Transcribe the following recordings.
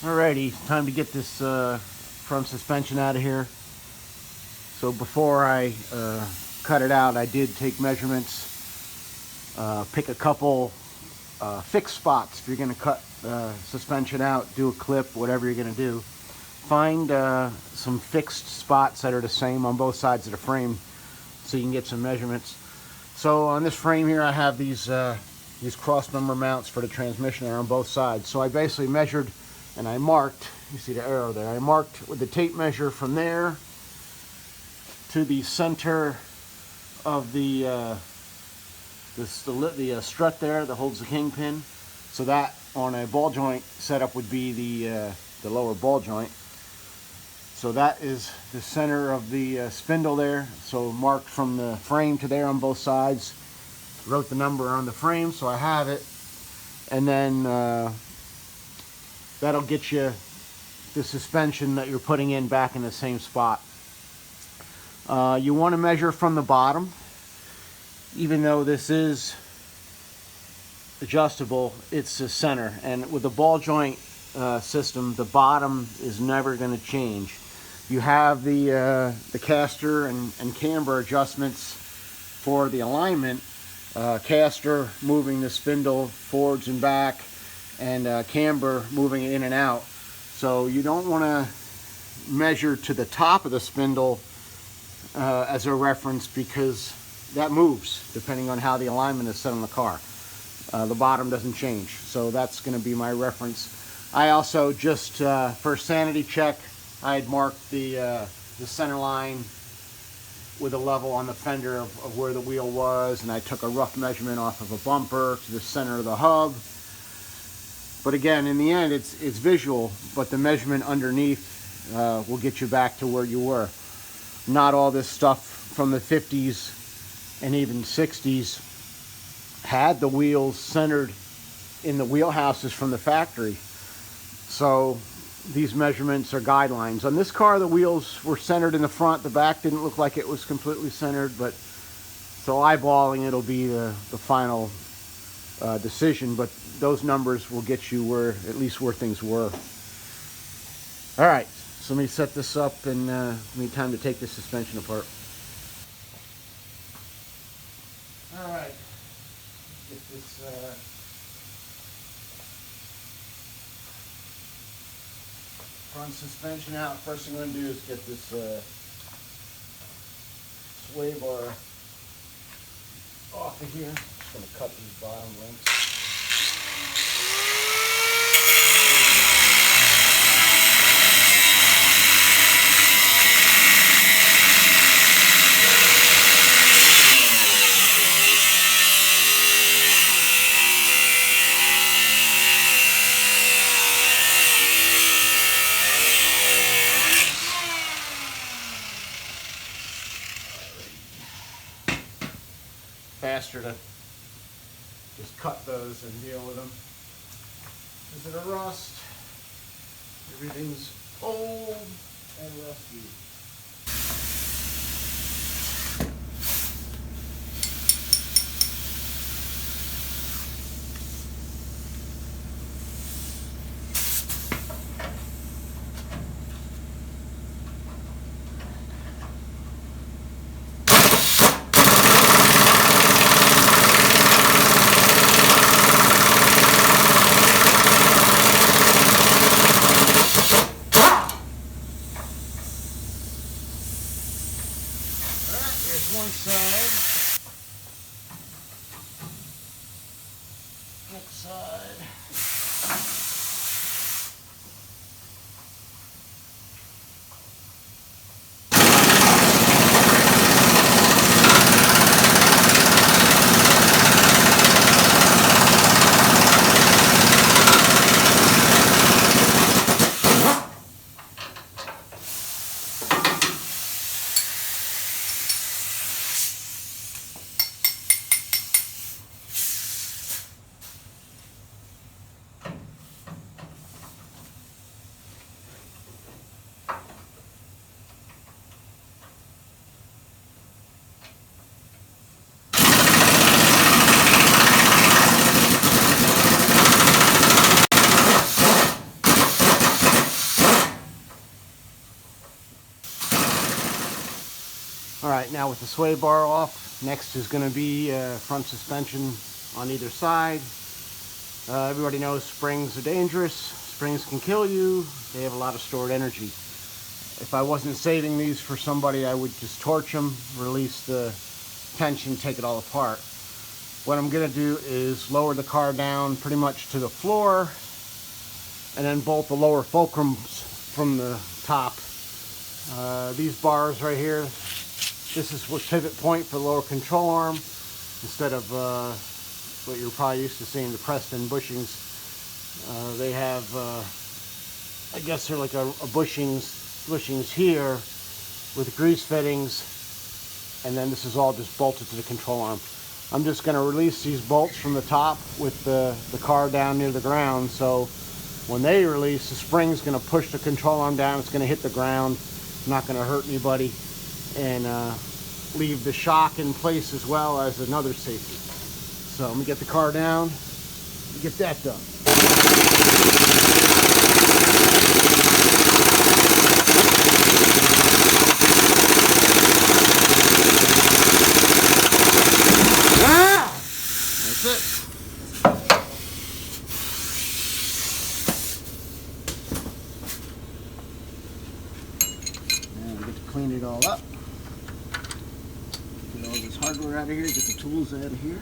Alrighty, time to get this front suspension out of here. So before I cut it out, I did take measurements, pick a couple fixed spots. If you're going to cut suspension out, do a clip, whatever you're going to do. Find some fixed spots that are the same on both sides of the frame so you can get some measurements. So on this frame here, I have these cross member mounts for the transmission on both sides. So I basically measured and I marked, you see the arrow there, I marked with the tape measure from there to the center of the strut there that holds the kingpin. So that on a ball joint setup would be the lower ball joint. So that is the center of the spindle there. So marked from the frame to there on both sides. Wrote the number on the frame so I have it. And then that'll get you the suspension that you're putting in back in the same spot. You want to measure from the bottom. Even though this is adjustable, it's the center. And with the ball joint system, the bottom is never going to change. You have the caster and camber adjustments for the alignment. Caster moving the spindle forwards and back, and camber moving it in and out. So you don't want to measure to the top of the spindle as a reference, because that moves depending on how the alignment is set on the car. The bottom doesn't change, so that's going to be my reference. I also just for sanity check, I had marked the center line with a level on the fender of where the wheel was, and I took a rough measurement off of a bumper to the center of the hub. But again, in the end, it's visual, but the measurement underneath will get you back to where you were. Not all this stuff from the 50s and even 60s had the wheels centered in the wheelhouses from the factory. So these measurements are guidelines. On this car, the wheels were centered in the front. The back didn't look like it was completely centered, but so eyeballing it'll be the final decision, but those numbers will get you at least where things were. All right, so let me set this up and we need time to take the suspension apart. All right, get this front suspension out. First thing I'm going to do is get this sway bar off of here. Just going to cut these bottom links. Faster to just cut those and deal with them. Is it a rust? Everything's old and rusty. One side, next side. now with the sway bar off. Next is going to be front suspension on either side. Everybody knows springs are dangerous. Springs can kill you. They have a lot of stored energy. If I wasn't saving these for somebody, I would just torch them, release the tension, take it all apart. What I'm going to do is lower the car down pretty much to the floor and then bolt the lower fulcrums from the top. These bars right here, this is what pivot point for the lower control arm instead of what you're probably used to seeing, the Preston bushings. They have, I guess they're like a bushings here with grease fittings, and then this is all just bolted to the control arm. I'm just going to release these bolts from the top with the car down near the ground, so when they release, the spring's going to push the control arm down. It's going to hit the ground, not going to hurt anybody, and leave the shock in place as well as another safety. So let me get the car down and get that done. That's it. Now we get to clean it all up. Get all this hardware out of here, get the tools out of here.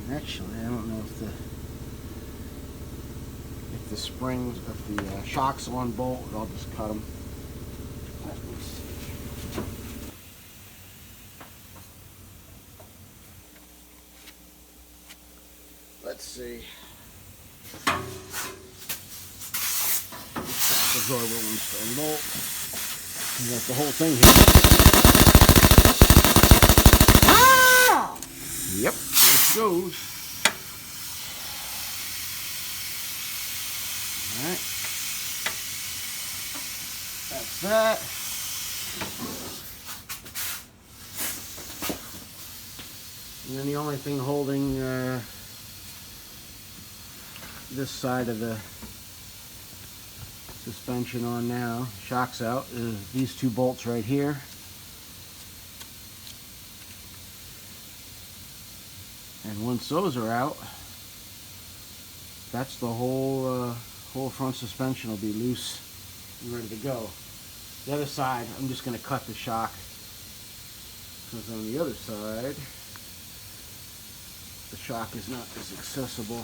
Actually, I don't know if the springs, if the shocks on bolt, I'll just cut them. Let me see. Let's see. The drawer will stone bolt. You got the whole thing here. Ah! Yep, there it goes. Alright. That's that. And then the only thing holding this side of the suspension on now, shocks out, is these two bolts right here. And once those are out, that's the whole front suspension will be loose and ready to go. The other side, I'm just going to cut the shock, because on the other side, the shock is not as accessible.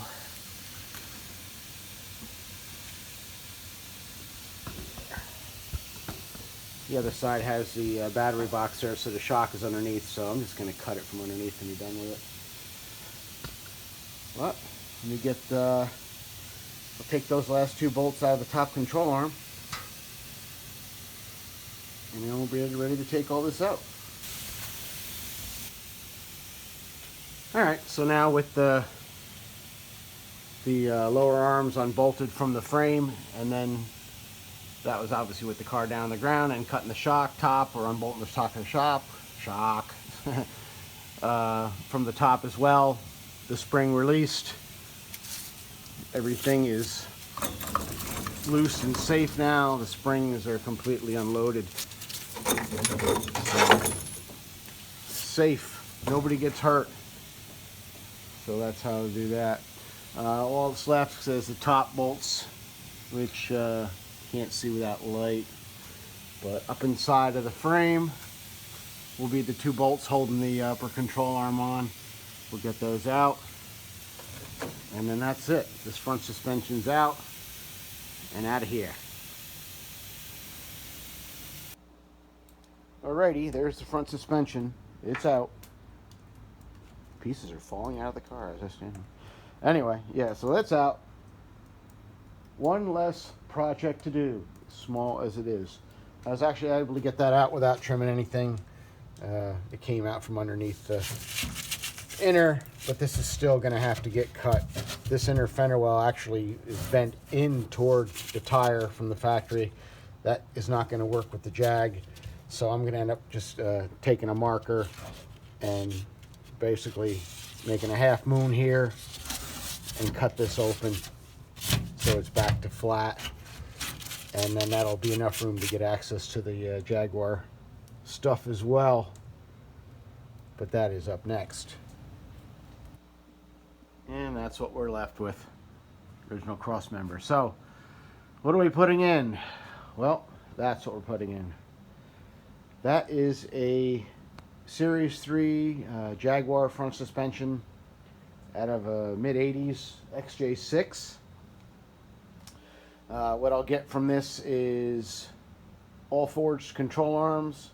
The other side has the battery box there, so the shock is underneath, so I'm just going to cut it from underneath and be done with it. Well, let me get, I'll take those last two bolts out of the top control arm, and then we'll be ready to take all this out. Alright, so now with the lower arms unbolted from the frame, and then that was obviously with the car down on the ground, and cutting the shock top, or unbolting the top of the shock from the top as well. The spring released. Everything is loose and safe now. The springs are completely unloaded. So, safe. Nobody gets hurt. So that's how to do that. All that's left is the top bolts, which can't see without light. But up inside of the frame will be the two bolts holding the upper control arm on. We'll get those out. And then that's it. This front suspension's out and out of here. Alrighty, there's the front suspension. It's out. Pieces are falling out of the car as I stand here. Anyway, yeah, so that's out. One less project to do, small as it is. I was actually able to get that out without trimming anything. It came out from underneath the inner, but this is still going to have to get cut. This inner fender well actually is bent in toward the tire from the factory. That is not going to work with the Jag, so I'm going to end up just taking a marker and basically making a half moon here and cut this open so it's back to flat. and then that'll be enough room to get access to the Jaguar stuff as well. But that is up next. And that's what we're left with. Original cross member. So, what are we putting in? Well, that's what we're putting in. That is a Series 3 Jaguar front suspension out of a mid-80s XJ6. What I'll get from this is all forged control arms,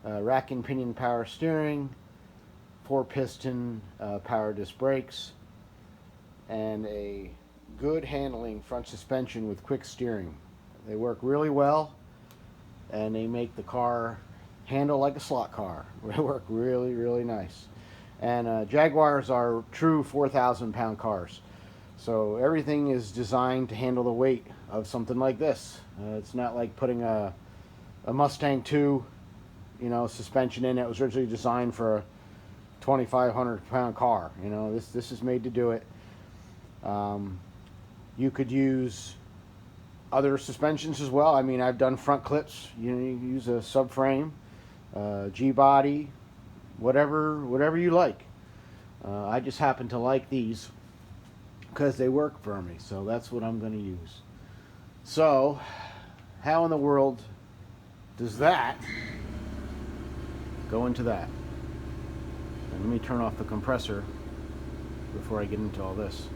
rack and pinion power steering, 4-piston power disc brakes, and a good handling front suspension with quick steering. They work really well, and they make the car handle like a slot car. They work really, really nice. And Jaguars are true 4,000 pound cars. So everything is designed to handle the weight of something like this. It's not like putting a Mustang 2, suspension in that was originally designed for a 2,500 pound car. This is made to do it. You could use other suspensions as well. I mean, I've done front clips. You use a subframe, G-body, whatever you like. I just happen to like these because they work for me, so that's what I'm going to use. So, how in the world does that go into that? And let me turn off the compressor before I get into all this.